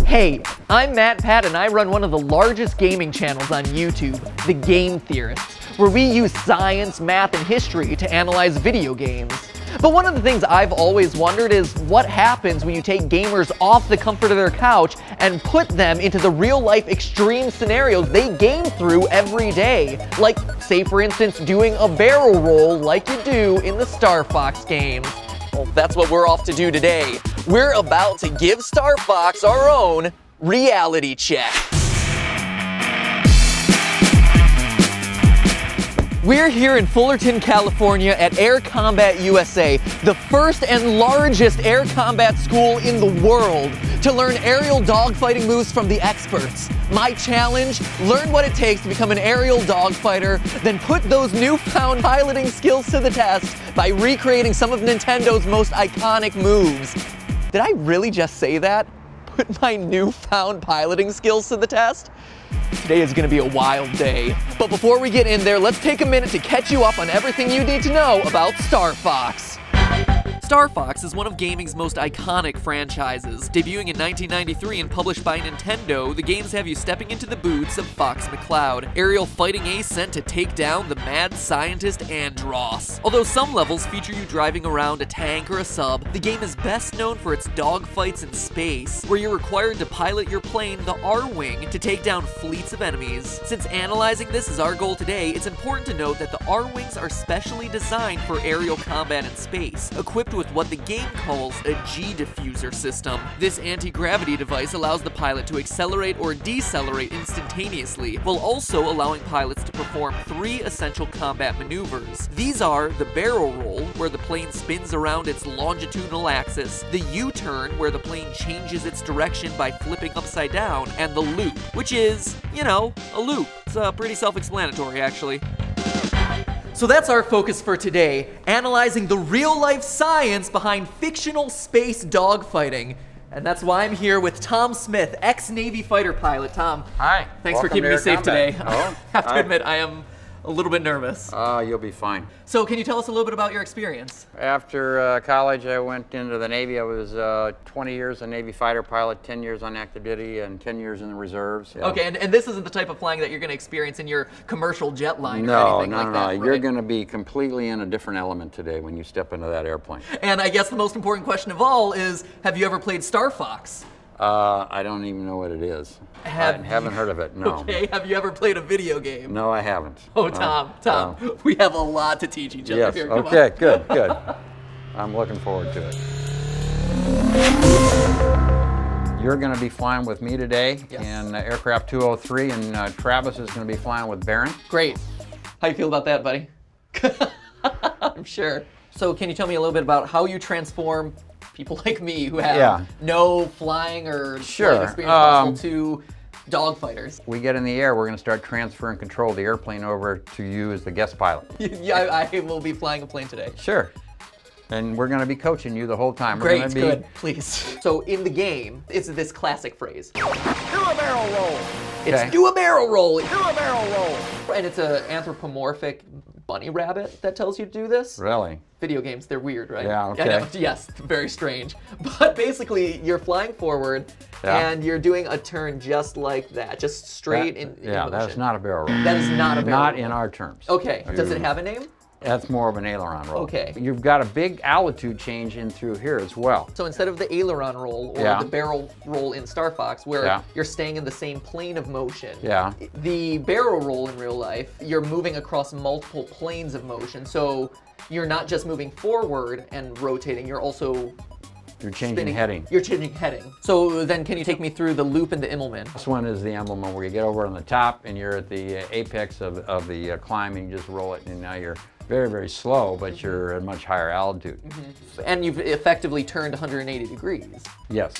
Hey, I'm MatPat and I run one of the largest gaming channels on YouTube, the Game Theorists, where we use science, math, and history to analyze video games. But one of the things I've always wondered is what happens when you take gamers off the comfort of their couch and put them into the real-life extreme scenarios they game through every day. Like, say for instance, doing a barrel roll like you do in the Star Fox games. Well, that's what we're off to do today. We're about to give Star Fox our own reality check. We're here in Fullerton, California at Air Combat USA, the first and largest air combat school in the world, to learn aerial dogfighting moves from the experts. My challenge, learn what it takes to become an aerial dogfighter, then put those newfound piloting skills to the test by recreating some of Nintendo's most iconic moves. Did I really just say that? Put my newfound piloting skills to the test? Today is gonna be a wild day. But before we get in there, let's take a minute to catch you up on everything you need to know about Star Fox. Star Fox is one of gaming's most iconic franchises. Debuting in 1993 and published by Nintendo, the games have you stepping into the boots of Fox McCloud, aerial fighting ace sent to take down the mad scientist Andross. Although some levels feature you driving around a tank or a sub, the game is best known for its dogfights in space, where you're required to pilot your plane, the R-Wing, to take down fleets of enemies. Since analyzing this is our goal today, it's important to note that the R-Wings are specially designed for aerial combat in space, equipped with what the game calls a G-diffuser system. This anti-gravity device allows the pilot to accelerate or decelerate instantaneously, while also allowing pilots to perform 3 essential combat maneuvers. These are the barrel roll, where the plane spins around its longitudinal axis, the U-turn, where the plane changes its direction by flipping upside down, and the loop, which is, you know, a loop. It's pretty self-explanatory, actually. So that's our focus for today, analyzing the real-life science behind fictional space dogfighting. And that's why I'm here with Tom Smith, ex-Navy fighter pilot. Tom. Hi. Thanks for keeping me safe today. I have to admit, I am a little bit nervous. You'll be fine. So can you tell us a little bit about your experience? After college, I went into the Navy. I was 20 years a Navy fighter pilot, 10 years on active duty, and 10 years in the reserves. Yeah. Okay, and this isn't the type of flying that you're going to experience in your commercial jet line or anything like that, right? You're going to be completely in a different element today when you step into that airplane. And I guess the most important question of all is, have you ever played Star Fox? I don't even know what it is. I haven't heard of it, no. Okay, have you ever played a video game? No, I haven't. Oh, Tom, we have a lot to teach each other yes. here. Okay, good. I'm looking forward to it. You're going to be flying with me today in aircraft 203, and Travis is going to be flying with Baron. Great. How you feel about that, buddy? I'm sure. So can you tell me a little bit about how you transform people like me who have no flying or flight experience possible to dogfighters? We get in the air, we're going to start transferring control of the airplane over to you as the guest pilot. Yeah, I will be flying a plane today. Sure. And we're going to be coaching you the whole time. Great, good, please. So in the game, it's this classic phrase. Do a barrel roll. It's do a barrel roll. Do a barrel roll. And it's an anthropomorphic bunny rabbit that tells you to do this. Really? Video games, they're weird, right? Yeah, okay. I know, yes, very strange. But basically, you're flying forward, and you're doing a turn just like that, just straight in motion. That's not a barrel roll. That is not a barrel roll. Not in our terms. Okay, does it have a name? That's more of an aileron roll. Okay. You've got a big altitude change in through here as well. So instead of the aileron roll or the barrel roll in Star Fox, where you're staying in the same plane of motion, the barrel roll in real life, you're moving across multiple planes of motion. So you're not just moving forward and rotating, you're also You're changing heading. You're changing heading. So then can you take me through the loop and the Immelman? This one is the Immelman, where you get over on the top and you're at the apex of the climb and you just roll it, and now you're very, very slow, but you're at a much higher altitude. And you've effectively turned 180 degrees. Yes.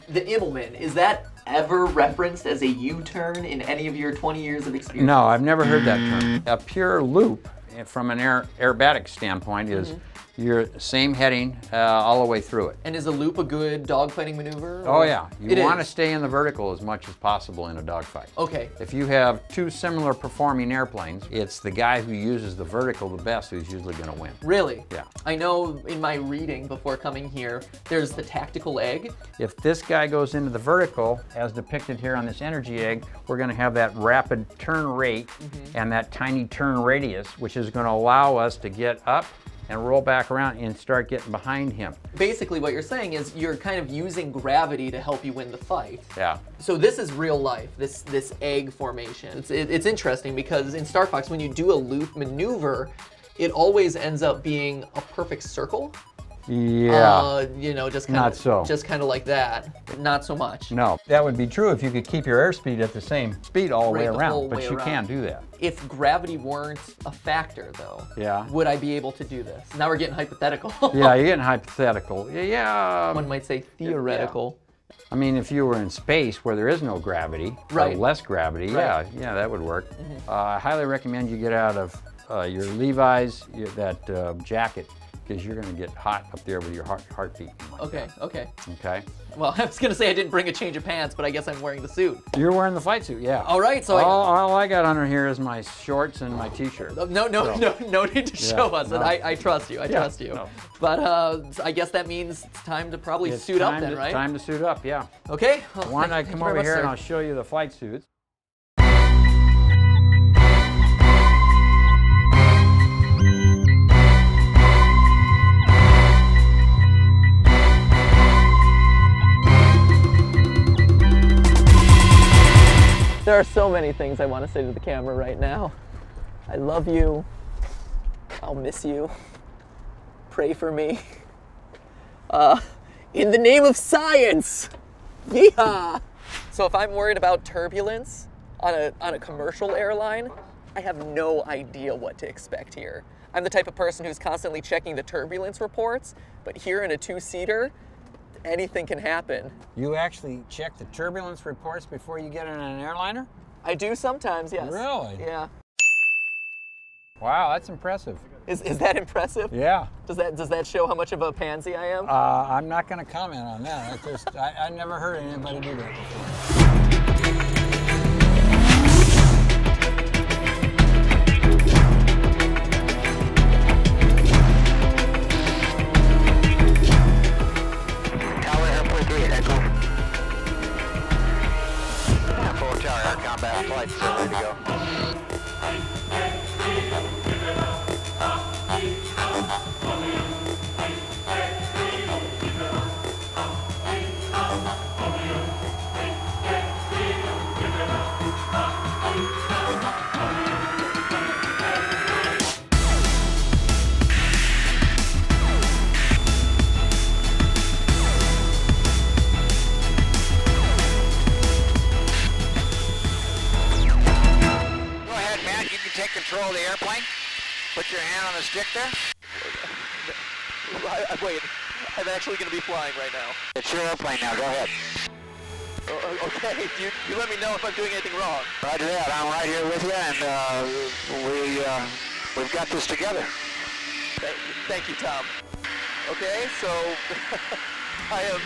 The Immelman, is that ever referenced as a U-turn in any of your 20 years of experience? No, I've never heard that term. A pure loop, from an aerobatic standpoint, is your same heading all the way through it. And is a loop a good dogfighting maneuver? Oh yeah, you want to stay in the vertical as much as possible in a dogfight. Okay. If you have two similar performing airplanes, it's the guy who uses the vertical the best who's usually going to win. Really? Yeah. I know in my reading before coming here, there's the tactical egg. If this guy goes into the vertical, as depicted here on this energy egg, we're going to have that rapid turn rate and that tiny turn radius, which is going to allow us to get up and roll back around and start getting behind him. Basically what you're saying is you're kind of using gravity to help you win the fight. Yeah. So this is real life, this egg formation. It's interesting because in Star Fox, when you do a loop maneuver, it always ends up being a perfect circle. Yeah. You know, just kind Not of so. just kind of like that. Not so much. No, that would be true if you could keep your airspeed at the same speed all the way Right, the around, whole but way you around. can't do that. If gravity weren't a factor, though, Yeah. would I be able to do this? Now we're getting hypothetical. Yeah, you're getting hypothetical. Yeah. One might say theoretical. I mean, if you were in space where there is no gravity, Right. or less gravity, Right. yeah, that would work. I highly recommend you get out of your Levi's, that jacket, because you're going to get hot up there with your heartbeat. Okay, okay. Okay. Well, I was going to say I didn't bring a change of pants, but I guess I'm wearing the suit. You're wearing the flight suit, yeah. All right, so all I got under here is my shorts and my t-shirt. no need to show us. no. I trust you. I trust you. no. But I guess that means it's time to probably It's suit up time then, to- right? Time to suit up, yeah. Okay. Well, Why don't I thank you come very over much, here sir. and I'll show you the flight suits. There are so many things I want to say to the camera right now. I love you. I'll miss you. Pray for me. In the name of science! Yeehaw! So if I'm worried about turbulence on a commercial airline, I have no idea what to expect here. I'm the type of person who's constantly checking the turbulence reports, but here in a two-seater, anything can happen. You actually check the turbulence reports before you get in an airliner? I do sometimes, yes. Really? Yeah. Wow, that's impressive. Is that impressive? Yeah. Does that show how much of a pansy I am? I'm not going to comment on that. I never heard anybody do that before. Combat flights are ready to go. Take control of the airplane. Put your hand on the stick there. Wait, I'm actually going to be flying right now. It's your airplane now. Go ahead. Okay, you let me know if I'm doing anything wrong. Roger that. I'm right here with you, and we've got this together. Thank you, Tom. Okay, so I am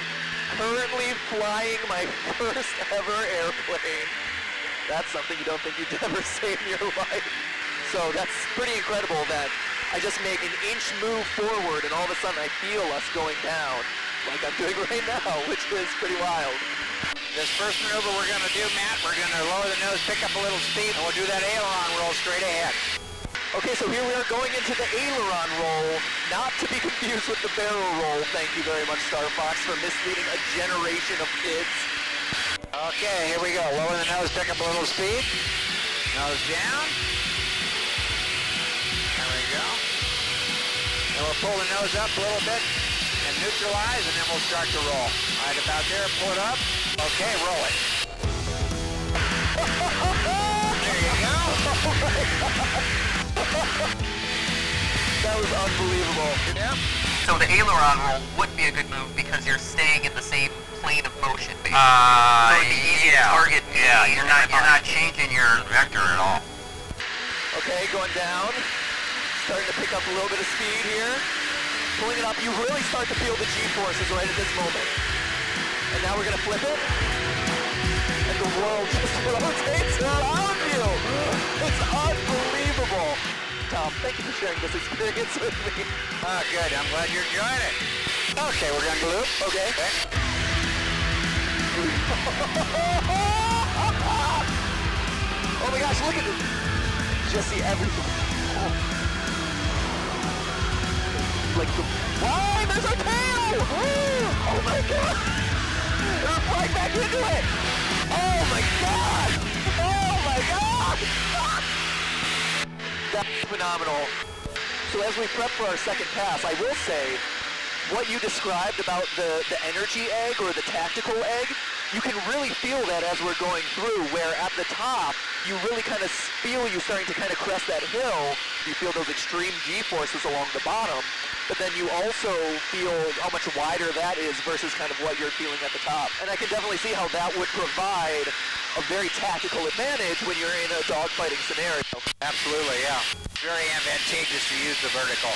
currently flying my first ever airplane. That's something you don't think you'd ever say in your life. So that's pretty incredible that I just make an inch move forward and all of a sudden I feel us going down like I'm doing right now, which is pretty wild. This first maneuver we're going to do, Matt, we're going to lower the nose, pick up a little speed, and we'll do that aileron roll straight ahead. Okay, so here we are going into the aileron roll, not to be confused with the barrel roll. Thank you very much, Star Fox, for misleading a generation of kids. Okay, here we go. Lower the nose, pick up a little speed. Nose down. There we go. And we'll pull the nose up a little bit and neutralize, and then we'll start to roll. All right, about there, pull it up. Okay, roll it. There you go. That was unbelievable. Yep. So the aileron roll would be a good move because you're staying in the same plane of motion, basically. So it'd be easy to target. Yeah, you're not changing your vector at all. Okay, going down. Starting to pick up a little bit of speed here. Pulling it up, you really start to feel the G-forces right at this moment. And now we're gonna flip it. And the world just rotates around you. It's unbelievable. Tom, thank you for sharing this experience with me. Oh, good. I'm glad you're enjoying it. Okay, we're going to loop. Okay. Oh my gosh, look at this. Just see everything. Like the... Why? There's our tail! Oh my god! We're right back into it! Oh my god! Oh my god! That's phenomenal. So as we prep for our second pass, I will say, what you described about the energy egg or the tactical egg, you can really feel that as we're going through, where at the top, you really kind of feel you starting to kind of crest that hill. You feel those extreme G-forces along the bottom, but then you also feel how much wider that is versus kind of what you're feeling at the top. And I can definitely see how that would provide a very tactical advantage when you're in a dogfighting scenario. Absolutely, yeah. Very advantageous to use the vertical.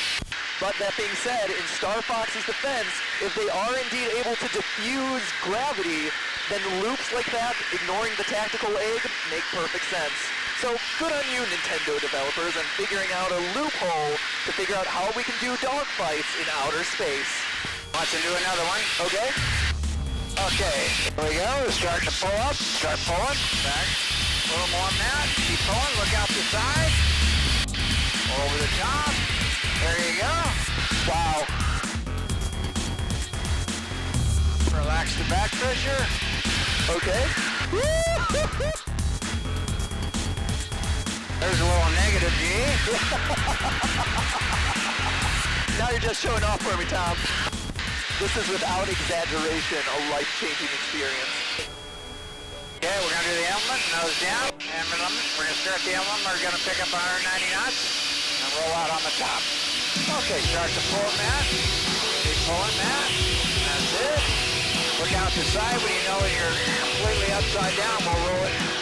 But that being said, in Star Fox's defense, if they are indeed able to diffuse gravity, then loops like that, ignoring the tactical egg, make perfect sense. So good on you, Nintendo developers, and figuring out a loophole to figure out how we can do dogfights in outer space. Wants to do another one? Okay. Okay, here we go. We're starting to pull up. Start pulling. Back. A little more on that. Keep pulling. Look out the side. Over the top. There you go. Wow. Relax the back pressure. Okay. There's a little negative G. Now you're just showing off for me, Tom. This is without exaggeration a life-changing experience. Okay, we're going to do the element, nose down, and element. We're going to start the element. We're going to pick up 190 knots and roll out on the top. Okay, start to pull, Matt. Keep pulling, Matt. That's it. Look out the side when you know you're completely upside down. We'll roll it into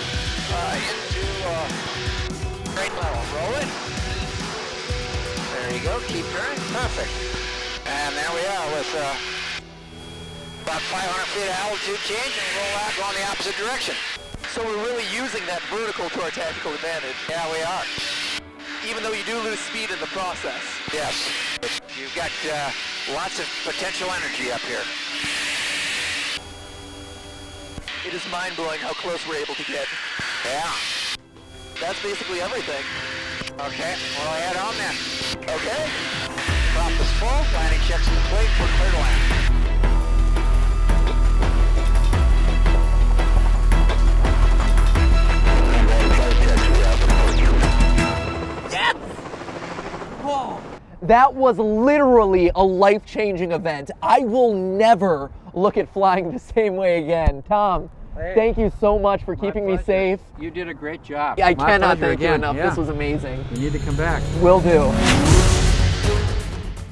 straight level. Roll it. There you go. Keep turning. Perfect. And there we are with about 500 feet of altitude change, and roll out going the opposite direction. So we're really using that vertical to our tactical advantage. Yeah, we are. Even though you do lose speed in the process. Yes. You've got lots of potential energy up here. It is mind-blowing how close we're able to get. Yeah. That's basically everything. Okay, we'll head on then. Okay. Prop is full, landing checks complete, we're clear to land. Yes! Whoa. That was literally a life-changing event. I will never look at flying the same way again. Tom, thank you so much for keeping me safe. You did a great job. I cannot thank you enough. This was amazing. You need to come back. Will do.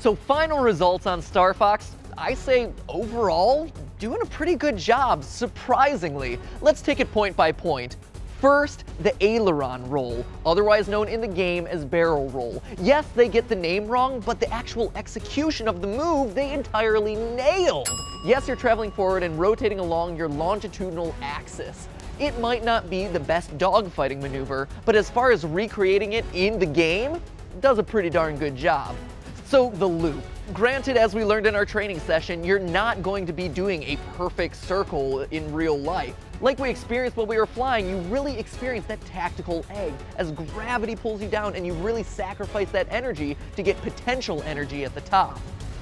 So final results on Star Fox, I say overall, doing a pretty good job, surprisingly. Let's take it point by point. First, the aileron roll, otherwise known in the game as barrel roll. Yes, they get the name wrong, but the actual execution of the move they entirely nailed. Yes, you're traveling forward and rotating along your longitudinal axis. It might not be the best dogfighting maneuver, but as far as recreating it in the game, it does a pretty darn good job. So the loop. Granted, as we learned in our training session, you're not going to be doing a perfect circle in real life. Like we experienced while we were flying, you really experience that tactical egg as gravity pulls you down and you really sacrifice that energy to get potential energy at the top.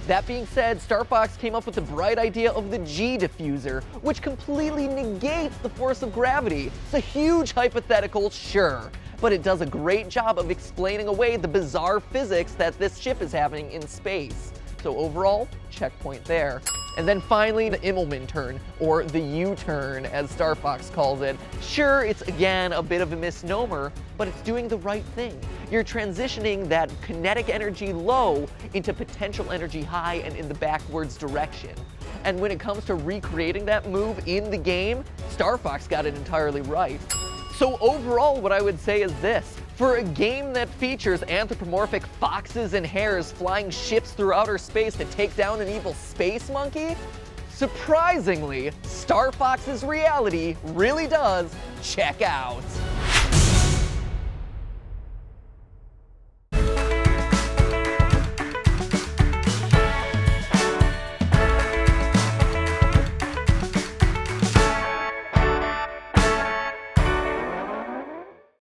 That being said, Star Fox came up with the bright idea of the G diffuser, which completely negates the force of gravity. It's a huge hypothetical, sure, but it does a great job of explaining away the bizarre physics that this ship is having in space. So overall, checkpoint there. And then finally, the Immelman turn, or the U-turn, as Star Fox calls it. Sure, it's again a bit of a misnomer, but it's doing the right thing. You're transitioning that kinetic energy low into potential energy high and in the backwards direction. And when it comes to recreating that move in the game, Star Fox got it entirely right. So overall, what I would say is this. For a game that features anthropomorphic foxes and hares flying ships through outer space to take down an evil space monkey, surprisingly, Star Fox's reality really does check out.